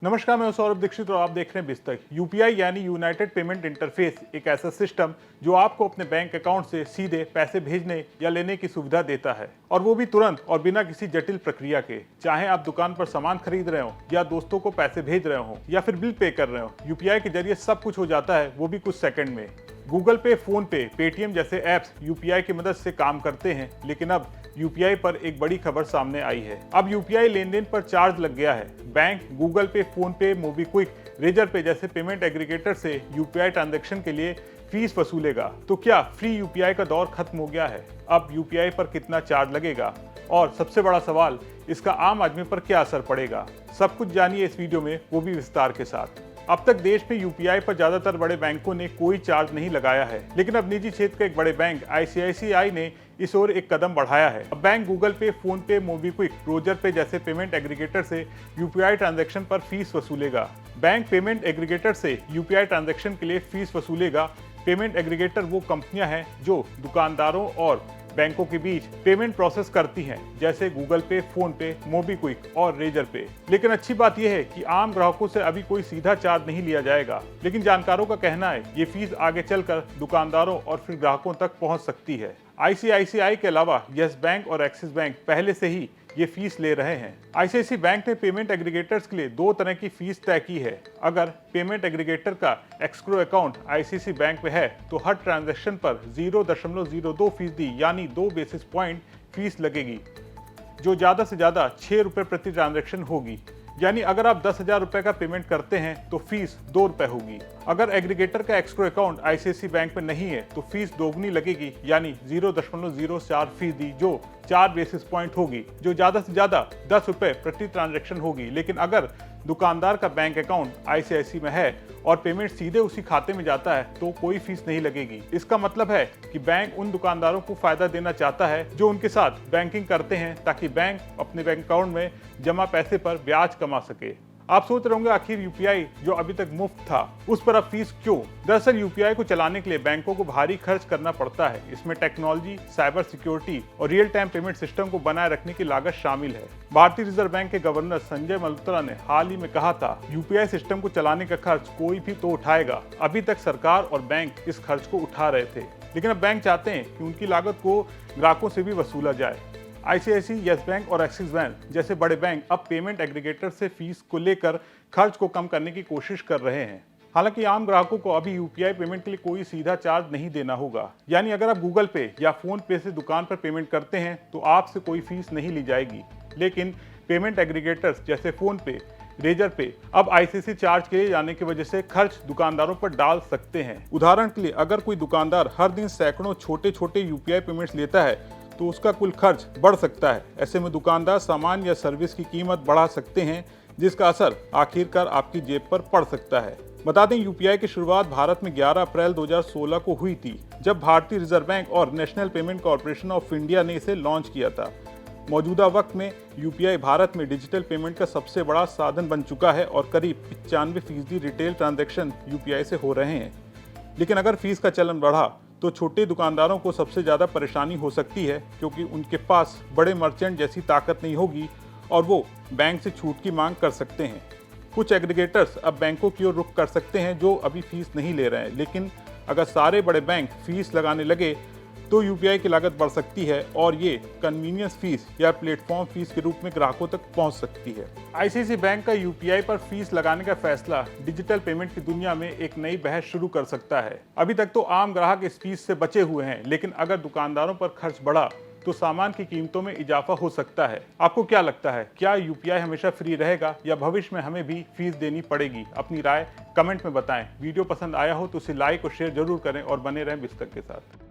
नमस्कार, मैं सौरभ दीक्षित और आप देख रहे हैं बिस्तक। यूपीआई यानी यूनाइटेड पेमेंट इंटरफेस एक ऐसा सिस्टम जो आपको अपने बैंक अकाउंट से सीधे पैसे भेजने या लेने की सुविधा देता है, और वो भी तुरंत और बिना किसी जटिल प्रक्रिया के। चाहे आप दुकान पर सामान खरीद रहे हो या दोस्तों को पैसे भेज रहे हो या फिर बिल पे कर रहे हो, यूपीआई के जरिए सब कुछ हो जाता है, वो भी कुछ सेकंड में। गूगल पे, फोन पे, पेटीएम जैसे ऐप्स यूपीआई की मदद से काम करते हैं, लेकिन अब यूपीआई पर एक बड़ी खबर सामने आई है। अब यूपीआई लेनदेन पर चार्ज लग गया है। बैंक गूगल पे, फोन पे, मोबीक्विक, रेजर पे जैसे पेमेंट एग्रीगेटर से यूपीआई ट्रांजैक्शन के लिए फीस वसूलेगा। तो क्या फ्री यूपीआई का दौर खत्म हो गया है? अब यूपीआई पर कितना चार्ज लगेगा, और सबसे बड़ा सवाल, इसका आम आदमी पर क्या असर पड़ेगा? सब कुछ जानिए इस वीडियो में, वो भी विस्तार के साथ। अब तक देश में यूपीआई पर ज्यादातर बड़े बैंकों ने कोई चार्ज नहीं लगाया है, लेकिन अब निजी क्षेत्र का एक बड़े बैंक आईसीआईसीआई ने इस ओर एक कदम बढ़ाया है। अब बैंक गूगल पे, फोन पे, मोबीक्विक, रोजर पे जैसे पेमेंट एग्रीगेटर से यूपीआई ट्रांजैक्शन पर फीस वसूलेगा। बैंक पेमेंट एग्रीगेटर से यूपीआई ट्रांजैक्शन के लिए फीस वसूलेगा। पेमेंट एग्रीगेटर वो कंपनियां हैं जो दुकानदारों और बैंकों के बीच पेमेंट प्रोसेस करती हैं, जैसे गूगल पे, फोन पे, मोबीक्विक और रेजर पे। लेकिन अच्छी बात यह है कि आम ग्राहकों से अभी कोई सीधा चार्ज नहीं लिया जाएगा, लेकिन जानकारों का कहना है ये फीस आगे चलकर दुकानदारों और फिर ग्राहकों तक पहुंच सकती है। आईसीआईसीआई के अलावा यस बैंक और एक्सिस बैंक पहले से ही ये फीस ले रहे हैं। आईसीआईसीआई बैंक ने पेमेंट एग्रीगेटर्स के लिए दो तरह की फीस तय की है। अगर पेमेंट एग्रीगेटर का एस्क्रो अकाउंट आईसीआईसीआई बैंक में है तो हर ट्रांजैक्शन पर 0.02% यानी 2 बेसिस पॉइंट फीस लगेगी, जो ज्यादा से ज्यादा 6 रुपए प्रति ट्रांजैक्शन होगी। यानी अगर आप 10,000 रुपए का पेमेंट करते हैं तो फीस 2 रुपए होगी। अगर एग्रीगेटर का एस्क्रो अकाउंट आईसीआईसीआई बैंक में नहीं है तो फीस दोगुनी लगेगी, यानी 0.04%, जो 4 बेसिस पॉइंट होगी, जो ज्यादा से ज्यादा 10 रुपए प्रति ट्रांजैक्शन होगी। लेकिन अगर दुकानदार का बैंक अकाउंट आईसीआईसीआई में है और पेमेंट सीधे उसी खाते में जाता है तो कोई फीस नहीं लगेगी। इसका मतलब है कि बैंक उन दुकानदारों को फायदा देना चाहता है जो उनके साथ बैंकिंग करते हैं, ताकि बैंक अपने बैंक अकाउंट में जमा पैसे पर ब्याज कमा सके। आप सोच रहे होंगे आखिर यूपीआई जो अभी तक मुफ्त था उस पर अब फीस क्यों? दरअसल यूपीआई को चलाने के लिए बैंकों को भारी खर्च करना पड़ता है। इसमें टेक्नोलॉजी, साइबर सिक्योरिटी और रियल टाइम पेमेंट सिस्टम को बनाए रखने की लागत शामिल है। भारतीय रिजर्व बैंक के गवर्नर संजय मल्होत्रा ने हाल ही में कहा था, यूपीआई सिस्टम को चलाने का खर्च कोई भी तो उठाएगा। अभी तक सरकार और बैंक इस खर्च को उठा रहे थे, लेकिन अब बैंक चाहते हैं कि उनकी लागत को ग्राहकों से भी वसूला जाए। आईसीआईसीआई, यस बैंक और एक्सिस बैंक जैसे बड़े बैंक अब पेमेंट एग्रीगेटर से फीस को लेकर खर्च को कम करने की कोशिश कर रहे हैं। हालांकि आम ग्राहकों को अभी यूपीआई पेमेंट के लिए कोई सीधा चार्ज नहीं देना होगा। यानी अगर आप गूगल पे या फोन पे से दुकान पर पेमेंट करते हैं तो आपसे कोई फीस नहीं ली जाएगी। लेकिन पेमेंट एग्रीगेटर्स जैसे फोन पे, रेजर पे अब आईसीआईसीआई चार्ज किए जाने की वजह से खर्च दुकानदारों पर डाल सकते हैं। उदाहरण के लिए, अगर कोई दुकानदार हर दिन सैकड़ों छोटे छोटे यूपीआई पेमेंट्स लेता है तो उसका कुल खर्च बढ़ सकता है। ऐसे में दुकानदार सामान या सर्विस की कीमत बढ़ा सकते हैं, जिसका असर आखिरकार आपकी जेब पर पड़ सकता है। बता दें, यूपीआई की शुरुआत भारत में 11 अप्रैल 2016 को हुई थी, जब भारतीय रिजर्व बैंक और national payment corporation of India ने इसे लॉन्च किया था। मौजूदा वक्त में यूपीआई भारत में डिजिटल पेमेंट का सबसे बड़ा साधन बन चुका है और करीब 95% रिटेल ट्रांजैक्शन यूपीआई से हो रहे हैं। लेकिन अगर फीस का चलन बढ़ा तो छोटे दुकानदारों को सबसे ज़्यादा परेशानी हो सकती है, क्योंकि उनके पास बड़े मर्चेंट जैसी ताकत नहीं होगी और वो बैंक से छूट की मांग कर सकते हैं। कुछ एग्रीगेटर्स अब बैंकों की ओर रुख कर सकते हैं जो अभी फीस नहीं ले रहे हैं, लेकिन अगर सारे बड़े बैंक फीस लगाने लगे तो यूपीआई की लागत बढ़ सकती है और ये कन्वीनियंस फीस या प्लेटफॉर्म फीस के रूप में ग्राहकों तक पहुंच सकती है। आईसीआईसीआई बैंक का यूपीआई पर फीस लगाने का फैसला डिजिटल पेमेंट की दुनिया में एक नई बहस शुरू कर सकता है। अभी तक तो आम ग्राहक इस फीस से बचे हुए हैं, लेकिन अगर दुकानदारों पर खर्च बढ़ा तो सामान की कीमतों में इजाफा हो सकता है। आपको क्या लगता है, क्या यूपीआई हमेशा फ्री रहेगा या भविष्य में हमें भी फीस देनी पड़ेगी? अपनी राय कमेंट में बताएं। वीडियो पसंद आया हो तो उसे लाइक और शेयर जरूर करें और बने रहें बिस्तक के साथ।